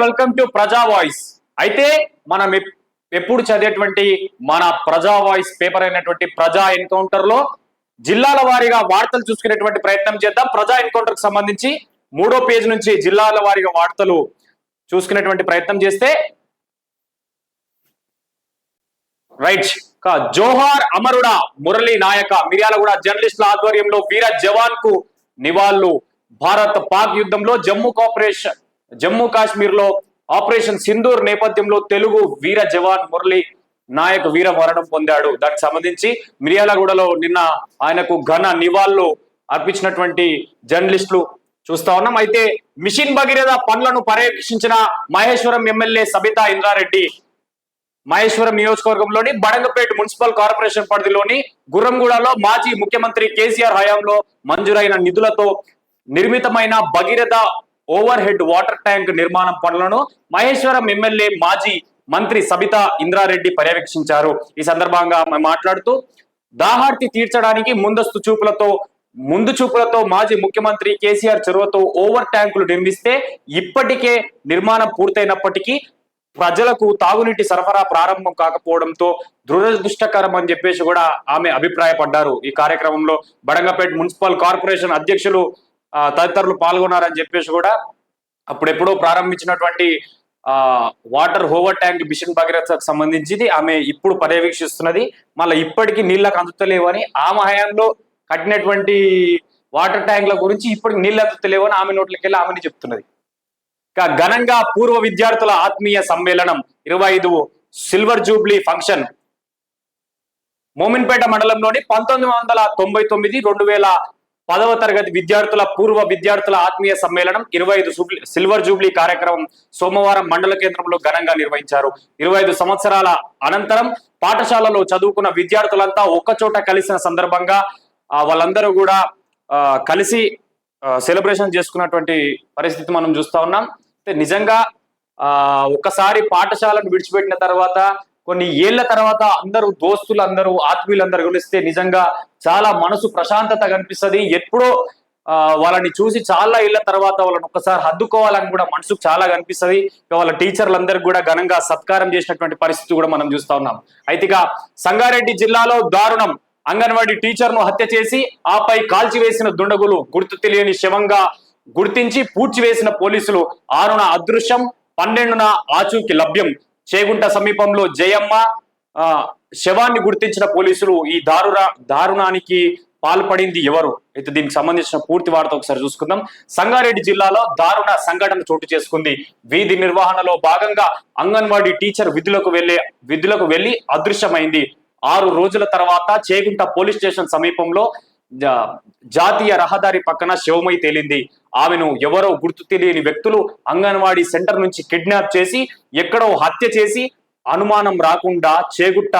Welcome to ప్రజా voice. అయితే మనం ఎప్పుడు చదివేటువంటి మన ప్రజా వాయిస్ పేపర్ అయినటువంటి ప్రజా ఎన్కౌంటర్ లో జిల్లాల వారీగా వార్తలు చూసుకునేటువంటి ప్రయత్నం చేద్దాం. ప్రజా ఎన్కౌంటర్ కి సంబంధించి 3వ పేజ్ నుంచి జిల్లాల వారీగా వార్తలు చూసుకునేటువంటి ప్రయత్నం చేస్తే రైట్ జోహార్ అమరుడా మురళీ నాయక మిర్యాలగూడ జర్నలిస్టుల ఆధ్వర్యంలో వీర జవాన్ కు నివాళులు. భారత్ పాక్ యుద్ధంలో జమ్మూ కాశ్మీర్ లో ఆపరేషన్ సింధూర్ నేపథ్యంలో తెలుగు వీర జవాన్ మురళి నాయక్ వీర మరణం పొందాడు. దానికి సంబంధించి మిర్యాలగూడలో నిన్న ఆయనకు ఘన నివాళులు అర్పించినటువంటి జర్నలిస్టులు చూస్తా ఉన్నాం. అయితే మిషన్ భగీరథ పనులను పర్యవేక్షించిన మహేశ్వరం ఎమ్మెల్యే సబితా ఇంద్రారెడ్డి మహేశ్వరం నియోజకవర్గంలోని బడంగపేట మున్సిపల్ కార్పొరేషన్ పరిధిలోని గుర్రంగూడలో మాజీ ముఖ్యమంత్రి కేసీఆర్ హయాంలో మంజూరైన నిధులతో నిర్మితమైన Bhagiratha over head water tank నిర్మాణం పనులను మహేశ్వరం ఎమ్మెల్యే మాజీ మంత్రి సబితా ఇంద్రారెడ్డి పర్యవేక్షించారు. ఈ సందర్భంగా మాట్లాడుతూ దాహార్తి తీర్చడానికి ముందు చూపులతో మాజీ ముఖ్యమంత్రి కేసీఆర్ చొరవతో ఓవర్ ట్యాంకులు నిర్మిస్తే ఇప్పటికే నిర్మాణం పూర్తయినప్పటికీ ప్రజలకు తాగునీటి సరఫరా ప్రారంభం కాకపోవడంతో దురదృష్టకరం అని చెప్పేసి కూడా ఆమె అభిప్రాయపడ్డారు. ఈ కార్యక్రమంలో బడంగపేట మున్సిపల్ కార్పొరేషన్ అధ్యక్షులు తదితరులు పాల్గొన్నారని చెప్పేసి కూడా అప్పుడెప్పుడో ప్రారంభించినటువంటి వాటర్ ఓవర్ ట్యాంక్ మిషన్ భగీరథకు సంబంధించింది ఆమె ఇప్పుడు పర్యవేక్షిస్తున్నది. మళ్ళీ ఇప్పటికీ నీళ్ళకు అందుతలేవని ఆమె హయాంలో కట్టినటువంటి వాటర్ ట్యాంక్ల గురించి ఇప్పటికి నీళ్ళు అందుతలేవని ఆమె నోట్లకెళ్ళి ఆమెని చెప్తున్నది. ఘనంగా పూర్వ విద్యార్థుల ఆత్మీయ సమ్మేళనం 25 సిల్వర్ జూబ్లీ ఫంక్షన్ మోమిన్పేట మండలంలోని 1999-2010 తరగతి పూర్వ విద్యార్థుల ఆత్మీయ సమ్మేళనం 25 సిల్వర్ జూబ్లీ కార్యక్రమం సోమవారం మండల కేంద్రంలో ఘనంగా నిర్వహించారు. 25 సంవత్సరాల అనంతరం పాఠశాలలో చదువుకున్న విద్యార్థులంతా ఒక్కచోట కలిసిన సందర్భంగా వాళ్ళందరూ కూడా కలిసి సెలబ్రేషన్ చేసుకున్నటువంటి పరిస్థితి మనం చూస్తా ఉన్నాం. నిజంగా ఒకసారి పాఠశాలను విడిచిపెట్టిన తర్వాత కొన్ని ఏళ్ల తర్వాత అందరూ దోస్తులందరూ ఆత్మీయులందరూ కలిస్తే నిజంగా చాలా మనసు ప్రశాంతత కనిపిస్తుంది. ఎప్పుడో వాళ్ళని చూసి చాలా ఏళ్ల తర్వాత వాళ్ళని ఒక్కసారి హద్దుకోవాలని కూడా మనసుకు చాలా కనిపిస్తుంది. వాళ్ళ టీచర్లందరికీ కూడా ఘనంగా సత్కారం చేసినటువంటి పరిస్థితి కూడా మనం చూస్తా ఉన్నాం. అయితే సంగారెడ్డి జిల్లాలో దారుణం. అంగన్వాడీ టీచర్ను హత్య చేసి ఆపై కాల్చివేసిన దుండగులు గుర్తు తెలియని శవంగా గుర్తించి పూడ్చివేసిన పోలీసులు 6న అదృశ్యం 12న ఆచూకీ లభ్యం. చేగుంట సమీపంలో జయమ్మ శవాన్ని గుర్తించిన పోలీసులు ఈ దారుణానికి పాల్పడింది ఎవరు? అయితే దీనికి సంబంధించిన పూర్తి వార్త ఒకసారి చూసుకుందాం. సంగారెడ్డి జిల్లాలో దారుణ సంఘటన చోటు చేసుకుంది. వీధి నిర్వహణలో భాగంగా అంగన్వాడీ టీచర్ విధులకు వెళ్లి అదృశ్యమైంది. 6 రోజుల తర్వాత చేగుంట పోలీస్ స్టేషన్ సమీపంలో జాతీయ రహదారి పక్కన శవమై తేలింది. ఆమెను ఎవరో గుర్తు తెలియని వ్యక్తులు అంగన్వాడీ సెంటర్ నుంచి కిడ్నాప్ చేసి ఎక్కడో హత్య చేసి అనుమానం రాకుండా చేగుట్ట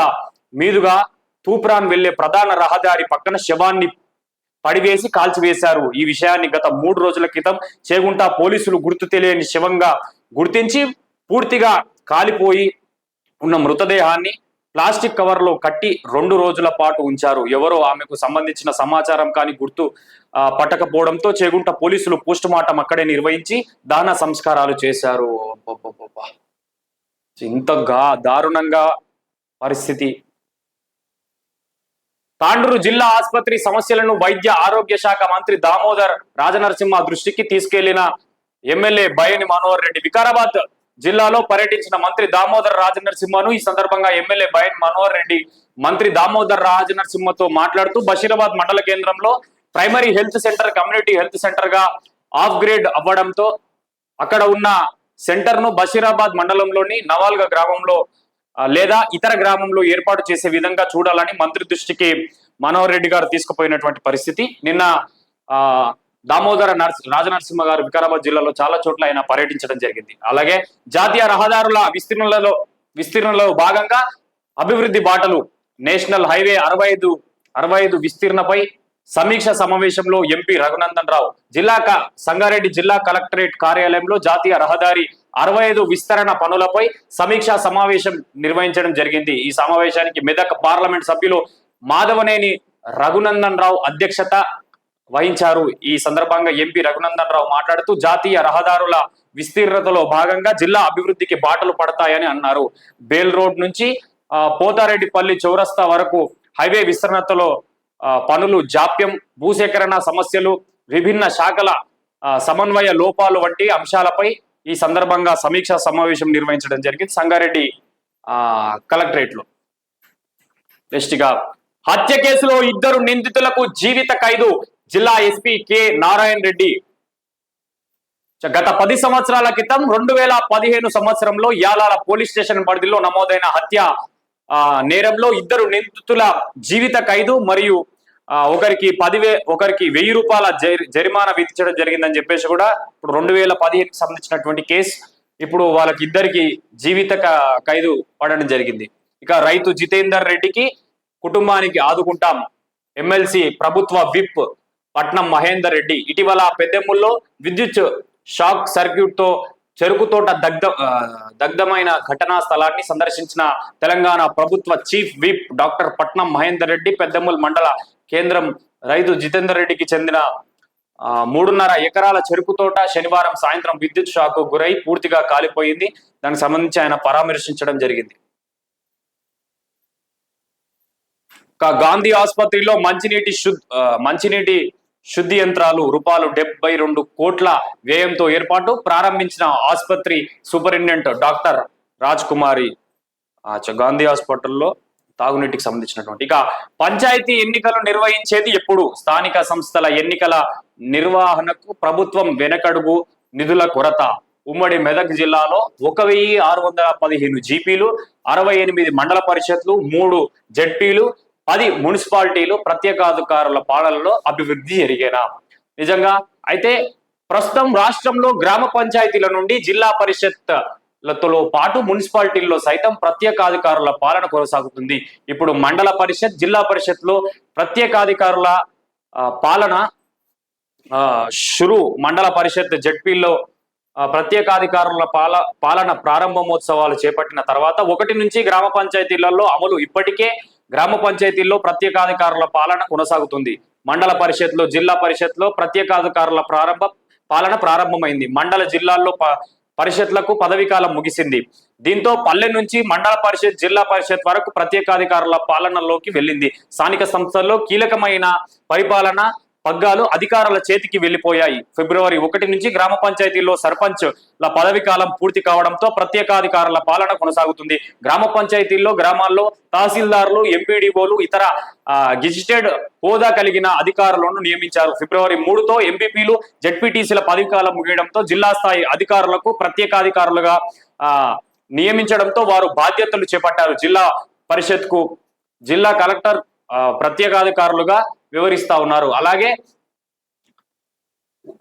మీదుగా తూప్రాన్ వెళ్లే ప్రధాన రహదారి పక్కన శవాన్ని పడివేసి కాల్చివేశారు. ఈ విషయాన్ని గత 3 రోజుల క్రితం చేగుంట పోలీసులు గుర్తు తెలియని శవంగా గుర్తించి పూర్తిగా కాలిపోయి ఉన్న మృతదేహాన్ని ప్లాస్టిక్ కవర్ లో కట్టి 2 రోజుల పాటు ఉంచారు. ఎవరో ఆమెకు సంబంధించిన సమాచారం కానీ గుర్తు పట్టకపోవడంతో చేగుంట పోలీసులు పోస్ట్ మార్టం అక్కడే నిర్వహించి దహన సంస్కారాలు చేశారు. ఇంతగా దారుణంగా పరిస్థితి. తాండూరు జిల్లా ఆసుపత్రి సమస్యలను వైద్య ఆరోగ్య శాఖ మంత్రి దామోదర్ రాజనరసింహ దృష్టికి తీసుకెళ్లిన ఎమ్మెల్యే బయని మనోహర్ రెడ్డి. వికారాబాద్ జిల్లాలో పర్యటించిన మంత్రి దామోదర్ రాజనరసింహను ఈ సందర్భంగా ఎమ్మెల్యే బయన్ మనోహర్ రెడ్డి మంత్రి దామోదర్ రాజనరసింహతో మాట్లాడుతూ బషీరాబాద్ మండల కేంద్రంలో primary health centre community health centre గా అప్గ్రేడ్ అవ్వడంతో అక్కడ ఉన్న సెంటర్ ను బషీరాబాద్ మండలంలోని నవాల్గా గ్రామంలో లేదా ఇతర గ్రామంలో ఏర్పాటు చేసే విధంగా చూడాలని మంత్రి దృష్టికి మనోహర్ రెడ్డి గారు తీసుకుపోయినటువంటి పరిస్థితి. నిన్న దామోదర రాజనరసింహ గారు వికారాబాద్ జిల్లాలో చాలా చోట్ల ఆయన పర్యటించడం జరిగింది. అలాగే జాతీయ రహదారుల విస్తీర్ణంలో భాగంగా అభివృద్ధి బాటలు నేషనల్ హైవే 65 విస్తీర్ణపై సమీక్ష సమావేశంలో ఎంపీ రఘునందన్ రావు సంగారెడ్డి జిల్లా కలెక్టరేట్ కార్యాలయంలో జాతీయ రహదారి 65 విస్తరణ పనులపై సమీక్షా సమావేశం నిర్వహించడం జరిగింది. ఈ సమావేశానికి మెదక్ పార్లమెంట్ సభ్యులు మాధవనేని రఘునందన్ రావు అధ్యక్షత వహించారు. ఈ సందర్భంగా ఎంపీ రఘునందన్ రావు మాట్లాడుతూ జాతీయ రహదారుల విస్తీర్ణతలో భాగంగా జిల్లా అభివృద్ధికి బాటలు పడతాయని అన్నారు. బేల్ రోడ్ నుంచి పోతారెడ్డిపల్లి చౌరస్తా వరకు హైవే విస్తరణతలో పనులు జాప్యం, భూసేకరణ సమస్యలు, విభిన్న శాఖల సమన్వయ లోపాలు వంటి అంశాలపై ఈ సందర్భంగా సమీక్షా సమావేశం నిర్వహించడం జరిగింది సంగారెడ్డి కలెక్టరేట్ లో. నెక్స్ట్ గా హత్య కేసులో 2 నిందితులకు జీవిత ఖైదు, జిల్లా ఎస్పీ కె నారాయణ రెడ్డి. గత 10 సంవత్సరాల క్రితం 2015 సంవత్సరంలో యాలాల పోలీస్ స్టేషన్ పరిధిలో నమోదైన హత్య నేరంలో 2 నిందితుల జీవిత ఖైదు మరియు ఒకరికి 1000 రూపాయల జరిమానా విధించడం జరిగిందని చెప్పేసి కూడా ఇప్పుడు 2015కి సంబంధించినటువంటి కేసు ఇప్పుడు వాళ్ళకి ఇద్దరికి జీవిత ఖైదు పడడం జరిగింది. ఇక రైతు జితేందర్ రెడ్డికి కుటుంబానికి ఆదుకుంటాం ఎమ్మెల్సీ ప్రభుత్వ విప్ పట్నం మహేందర్ రెడ్డి. ఇటీవల పెద్దెమ్ముల్లో విద్యుత్ షాక్ సర్క్యూట్ తో చెరుకు తోట దగ్ధమైన ఘటనా స్థలాన్ని సందర్శించిన తెలంగాణ ప్రభుత్వ చీఫ్ విప్ డాక్టర్ పట్నం మహేందర్ రెడ్డి పెద్దెమ్ముల్ మండల కేంద్రం రైతు జితేందర్ రెడ్డికి చెందిన 3.5 ఎకరాల చెరుకు తోట శనివారం సాయంత్రం విద్యుత్ షాక్ గురై పూర్తిగా కాలిపోయింది. దానికి సంబంధించి ఆయన పరామర్శించడం జరిగింది. గాంధీ ఆసుపత్రిలో మంచినీటి శుద్ధి యంత్రాలు రూపాయలు 72 కోట్ల వ్యయంతో ఏర్పాటు ప్రారంభించిన ఆసుపత్రి సూపరింటెండెంట్ డాక్టర్ రాజ్ కుమారి. గాంధీ హాస్పిటల్లో తాగునీటికి సంబంధించినటువంటి. ఇక పంచాయతీ ఎన్నికలు నిర్వహించేది ఎప్పుడు? స్థానిక సంస్థల ఎన్నికల నిర్వహణకు ప్రభుత్వం వెనకడుగు, నిధుల కొరత. ఉమ్మడి మెదక్ జిల్లాలో 1615 జీపీలు, 68 మండల పరిషత్లు, 3 జెడ్పీలు, 10 మున్సిపాలిటీలు ప్రత్యేకాధికారుల పాలనలో అభివృద్ధి జరిగేనా? నిజంగా అయితే ప్రస్తుతం రాష్ట్రంలో గ్రామ పంచాయతీల నుండి జిల్లా పరిషత్లతో పాటు మున్సిపాలిటీల్లో సైతం ప్రత్యేకాధికారుల పాలన కొనసాగుతుంది. ఇప్పుడు మండల పరిషత్, జిల్లా పరిషత్లో ప్రత్యేకాధికారుల పాలన మండల పరిషత్ జెడ్పీల్లో ప్రత్యేకాధికారుల పాలన ప్రారంభోత్సవాలు చేపట్టిన తర్వాత 1 నుంచి గ్రామ పంచాయతీలలో అమలు. ఇప్పటికే గ్రామ పంచాయతీల్లో ప్రత్యేకాధికారుల పాలన కొనసాగుతుంది. మండల పరిషత్లో, జిల్లా పరిషత్లో ప్రత్యేకాధికారుల పాలన ప్రారంభమైంది. మండల జిల్లాల్లో పరిషత్లకు పదవీ కాలం ముగిసింది. దీంతో పల్లె నుంచి మండల పరిషత్, జిల్లా పరిషత్ వరకు ప్రత్యేకాధికారుల పాలనలోకి వెళ్ళింది. స్థానిక సంస్థల్లో కీలకమైన పరిపాలన పగ్గాలు అధికారుల చేతికి వెళ్లిపోయాయి. ఫిబ్రవరి 1 నుంచి గ్రామ పంచాయతీల్లో సర్పంచ్ల పదవి కాలం పూర్తి కావడంతో ప్రత్యేకాధికారుల పాలన కొనసాగుతుంది. గ్రామ పంచాయతీల్లో, గ్రామాల్లో తహసీల్దార్లు, ఎంపీడీఓలు, ఇతర గెజిటెడ్ హోదా కలిగిన అధికారులను నియమించారు. ఫిబ్రవరి 3తో ఎంపీపీలు, జెడ్పీటీసీల పదవి కాలం ముగియడంతో జిల్లా స్థాయి అధికారులకు ప్రత్యేకాధికారులుగా నియమించడంతో వారు బాధ్యతలు చేపట్టారు. జిల్లా పరిషత్కు జిల్లా కలెక్టర్ ప్రత్యేకాధికారులుగా వ్యవహరిస్తా ఉన్నారు. అలాగే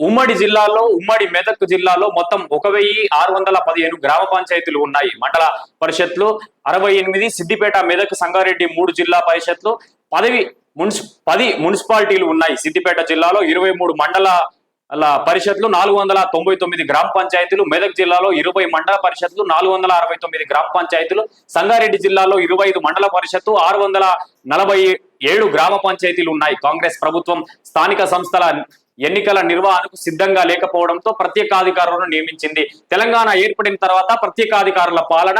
ఉమ్మడి మెదక్ జిల్లాలో మొత్తం 1615 గ్రామ పంచాయతీలు ఉన్నాయి. మండల పరిషత్లు 68, సిద్దిపేట, మెదక్, సంగారెడ్డి 3 జిల్లా పరిషత్లు, 10 మున్సిపాలిటీలు ఉన్నాయి. సిద్దిపేట జిల్లాలో 23 మండల పరిషత్లు, 499 గ్రామ పంచాయతీలు, మెదక్ జిల్లాలో 20 మండల పరిషత్లు, 469 గ్రామ పంచాయతీలు, సంగారెడ్డి జిల్లాలో 25 మండల పరిషత్తు, 647 గ్రామ పంచాయతీలు ఉన్నాయి. కాంగ్రెస్ ప్రభుత్వం స్థానిక సంస్థల ఎన్నికల నిర్వహణకు సిద్ధంగా లేకపోవడంతో ప్రత్యేకాధికారులను నియమించింది. తెలంగాణ ఏర్పడిన తర్వాత ప్రత్యేకాధికారుల పాలన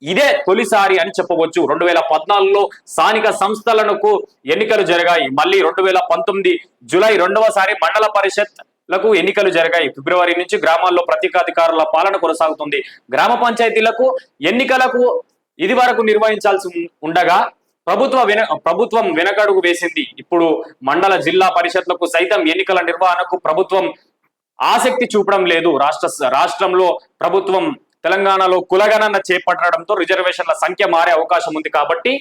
ఇదే తొలిసారి అని చెప్పవచ్చు. 2014లో స్థానిక సంస్థలకు ఎన్నికలు జరిగాయి. మళ్ళీ 2019 జూలై 2వసారి మండల పరిషత్లకు ఎన్నికలు జరిగాయి. ఫిబ్రవరి నుంచి గ్రామాల్లో ప్రత్యేకాధికారుల పాలన కొనసాగుతుంది. గ్రామ పంచాయతీలకు ఎన్నికలకు ఇది వరకు నిర్వహించాల్సి ఉండగా ప్రభుత్వం వెనకడుగు వేసింది. ఇప్పుడు మండల, జిల్లా పరిషత్లకు సైతం ఎన్నికల నిర్వహణకు ప్రభుత్వం ఆసక్తి చూపడం లేదు. రాష్ట్రంలో ప్రభుత్వం తెలంగాణలో కులగణన చేపట్టడంతో రిజర్వేషన్ల సంఖ్య మారే అవకాశం ఉంది కాబట్టి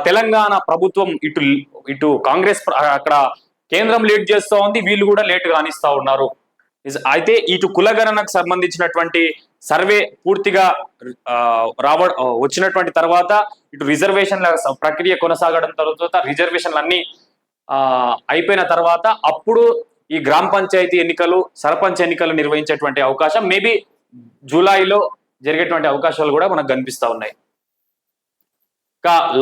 తెలంగాణ ప్రభుత్వం ఇటు కాంగ్రెస్ అక్కడ కేంద్రం లేట్ చేస్తూ ఉంది, వీళ్ళు కూడా లేట్ కానిస్తా ఉన్నారు. అయితే ఇటు కులగణనకు సంబంధించినటువంటి సర్వే పూర్తిగా వచ్చినటువంటి తర్వాత ఇటు రిజర్వేషన్ల ప్రక్రియ కొనసాగడం తర్వాత రిజర్వేషన్లు అన్ని అయిపోయిన తర్వాత అప్పుడు ఈ గ్రామ పంచాయతీ ఎన్నికలు, సర్పంచ్ ఎన్నికలు నిర్వహించేటువంటి అవకాశం మేబీ జూలైలో జరిగేటువంటి అవకాశాలు కూడా మనకు కనిపిస్తా ఉన్నాయి.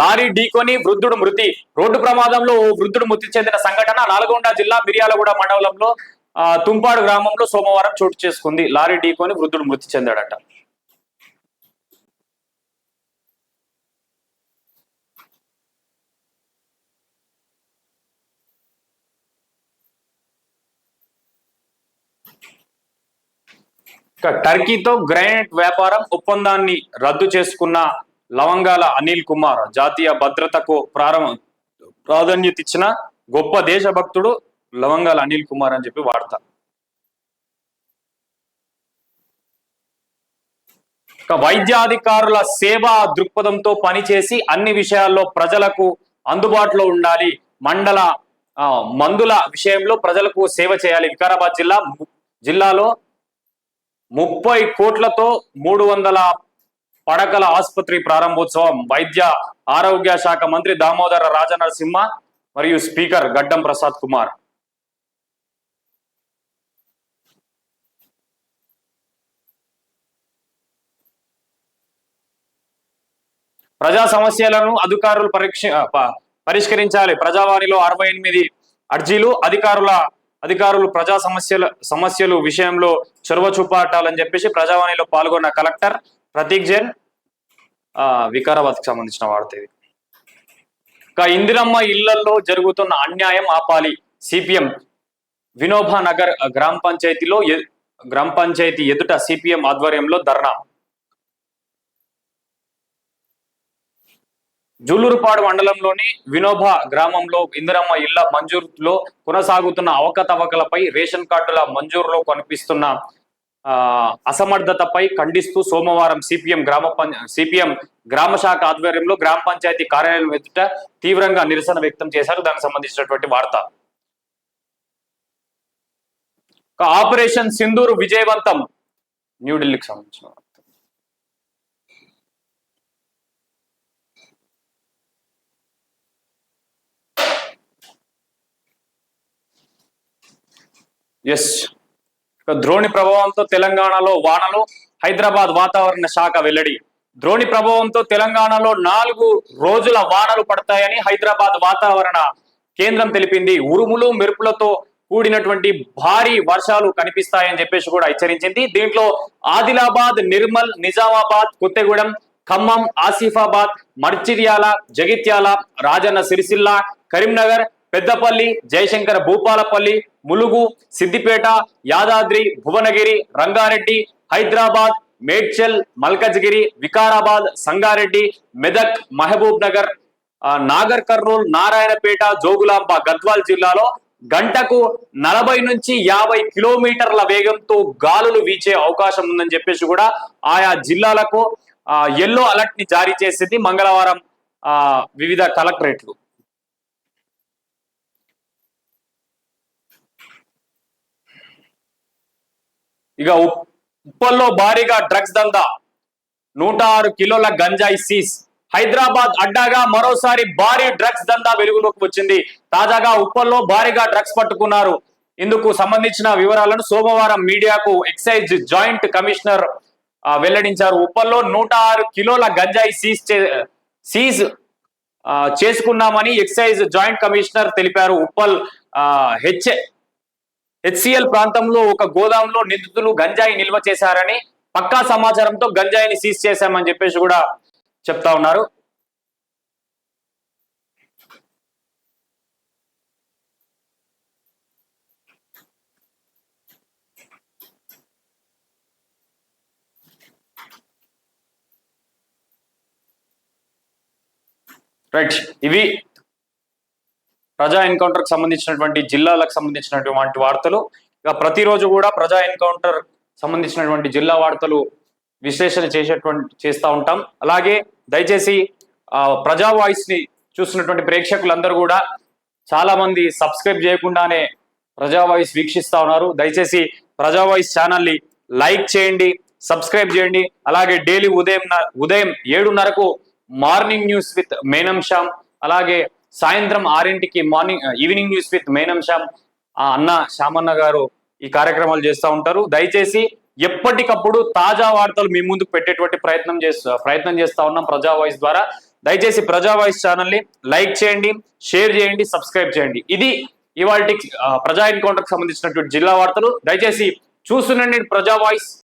లారీ ఢీకొని వృద్ధుడు మృతి. రోడ్డు ప్రమాదంలో ఓ వృద్ధుడు మృతి చెందిన సంఘటన నల్గొండ జిల్లా మిర్యాలగూడ మండలంలో తుంపాడు గ్రామంలో సోమవారం చోటు చేసుకుంది. లారీ ఢీకొని వృద్ధుడు మృతి చెందాడట. టర్కీతో గ్రైనేట్ వ్యాపారం ఒప్పందాన్ని రద్దు చేసుకున్న లవంగాల అనిల్ కుమార్ జాతీయ భద్రతకు ప్రాధాన్యత ఇచ్చిన గొప్ప దేశభక్తుడు లవంగాల అనిల్ కుమార్ అని చెప్పి వార్త. వైద్యాధికారుల సేవా దృక్పథంతో పనిచేసి అన్ని విషయాల్లో ప్రజలకు అందుబాటులో ఉండాలి. మందుల విషయంలో ప్రజలకు సేవ చేయాలి. వికారాబాద్ జిల్లాలో 30 కోట్లతో 300 పడకల ఆసుపత్రి ప్రారంభోత్సవం. వైద్య ఆరోగ్య శాఖ మంత్రి దామోదర రాజనరసింహ మరియు స్పీకర్ గడ్డం ప్రసాద్ కుమార్. ప్రజా సమస్యలను అధికారులు పరిష్కరించాలి. ప్రజావాణిలో 68 అర్జీలు. అధికారులు ప్రజా సమస్యలు విషయంలో చొరవ చూపాటాలని చెప్పేసి ప్రజావాణిలో పాల్గొన్న కలెక్టర్ ప్రతీక్ జైన్. వికారాబాద్కి సంబంధించిన వార్త ఇది. ఇందిరమ్మ ఇళ్లలో జరుగుతున్న అన్యాయం ఆపాలి. సిపిఎం వినోబా నగర్ గ్రామ పంచాయతీ ఎదుట సిపిఎం ఆధ్వర్యంలో ధర్నా. జూలూరుపాడు మండలంలోని వినోబా గ్రామంలో ఇందిరమ్మ ఇళ్ల మంజూరులో కొనసాగుతున్న అవకతవకలపై, రేషన్ కార్డుల మంజూరులో కనిపిస్తున్న అసమర్థతపై ఖండిస్తూ సోమవారం సిపిఎం గ్రామ శాఖ ఆధ్వర్యంలో గ్రామ పంచాయతీ కార్యాలయం ఎదుట తీవ్రంగా నిరసన వ్యక్తం చేశారు. దానికి సంబంధించినటువంటి వార్త. ఆపరేషన్ సింధూర్ విజయవంతం. న్యూఢిల్లీకి సంబంధించిన వార్త. ద్రోణి ప్రభావంతో తెలంగాణలో వానలు. హైదరాబాద్ వాతావరణ శాఖ వెల్లడి. ద్రోణి ప్రభావంతో తెలంగాణలో 4 రోజుల వానలు పడతాయని హైదరాబాద్ వాతావరణ కేంద్రం తెలిపింది. ఉరుములు మెరుపులతో కూడినటువంటి భారీ వర్షాలు కనిపిస్తాయని చెప్పేసి కూడా హెచ్చరించింది. దీంట్లో ఆదిలాబాద్, నిర్మల్, నిజామాబాద్, కొత్తగూడెం, ఖమ్మం, ఆసిఫాబాద్, మర్చిర్యాల, జగిత్యాల, రాజన్న సిరిసిల్ల, కరీంనగర్, పెద్దపల్లి, జయశంకర్ భూపాలపల్లి, ములుగు, సిద్దిపేట, యాదాద్రి, భువనగిరి, రంగారెడ్డి, హైదరాబాద్, మేడ్చల్, మల్కజ్గిరి, వికారాబాద్, సంగారెడ్డి, మెదక్, మహబూబ్ నగర్, నాగర్ కర్నూల్, నారాయణపేట, జోగులాంబ, గద్వాల్ జిల్లాలో గంటకు 40 నుంచి 50 కిలోమీటర్ల వేగంతో గాలులు వీచే అవకాశం ఉందని చెప్పేసి కూడా ఆయా జిల్లాలకు ఎల్లో అలర్ట్ ని జారీ చేసింది మంగళవారం వివిధ కలెక్టరేట్లు. ఉప్పల్లో భారీగా డ్రగ్స్ దందా. 106 కిలోల గంజాయి సీజ్. హైదరాబాద్ అడ్డాగా మరోసారి భారీ డ్రగ్స్ దందా వెలుగులోకి వచ్చింది. తాజాగా ఉప్పల్లో భారీగా డ్రగ్స్ పట్టుకున్నారు. ఇందుకు సంబంధించిన వివరాలను సోమవారం మీడియాకు ఎక్సైజ్ జాయింట్ కమిషనర్ వెల్లడించారు. ఉప్పల్లో 106 కిలోల గంజాయి సీజ్ చేసుకున్నామని ఎక్సైజ్ జాయింట్ కమిషనర్ తెలిపారు. ఉప్పల్ హెచ్సిఎల్ ప్రాంతంలో ఒక గోదాంలో నిందితులు గంజాయి నిల్వ చేశారని పక్కా సమాచారంతో గంజాయిని సీజ్ చేశామని చెప్పేసి కూడా చెప్తా ఉన్నారు. రైట్, ఇవి ప్రజా ఎన్కౌంటర్ కి సంబంధించినటువంటి జిల్లాలకు సంబంధించినటువంటి వార్తలు. ఇక ప్రతిరోజు కూడా ప్రజా ఎన్కౌంటర్ సంబంధించినటువంటి జిల్లా వార్తలు విశ్లేషణ చేస్తూ ఉంటాం. అలాగే దయచేసి ప్రజా వాయిస్ ని చూస్తున్నటువంటి ప్రేక్షకులందరూ కూడా చాలా మంది సబ్స్క్రైబ్ చేయకుండానే ప్రజా వాయిస్ వీక్షిస్తా ఉన్నారు. దయచేసి ప్రజా వాయిస్ ఛానల్ ని లైక్ చేయండి, సబ్స్క్రైబ్ చేయండి. అలాగే డైలీ ఉదయం 7:30కు మార్నింగ్ న్యూస్ విత్ మేనం శ్యామ్, అలాగే సాయంత్రం 6ంటికి ఈవినింగ్ న్యూస్ విత్ మేనం శ్యామ్ అన్న శ్యామన్న గారు ఈ కార్యక్రమాలు చేస్తూ ఉంటారు. దయచేసి ఎప్పటికప్పుడు తాజా వార్తలు మీ ముందుకు పెట్టేటువంటి ప్రయత్నం చేస్తా ఉన్నాం ప్రజా వాయిస్ ద్వారా. దయచేసి ప్రజా వాయిస్ ఛానల్ ని లైక్ చేయండి, షేర్ చేయండి, సబ్స్క్రైబ్ చేయండి. ఇది ఇవాళ ప్రజా ఎన్కౌంటర్ కి సంబంధించినటువంటి జిల్లా వార్తలు. దయచేసి చూస్తుండండి ప్రజా వాయిస్.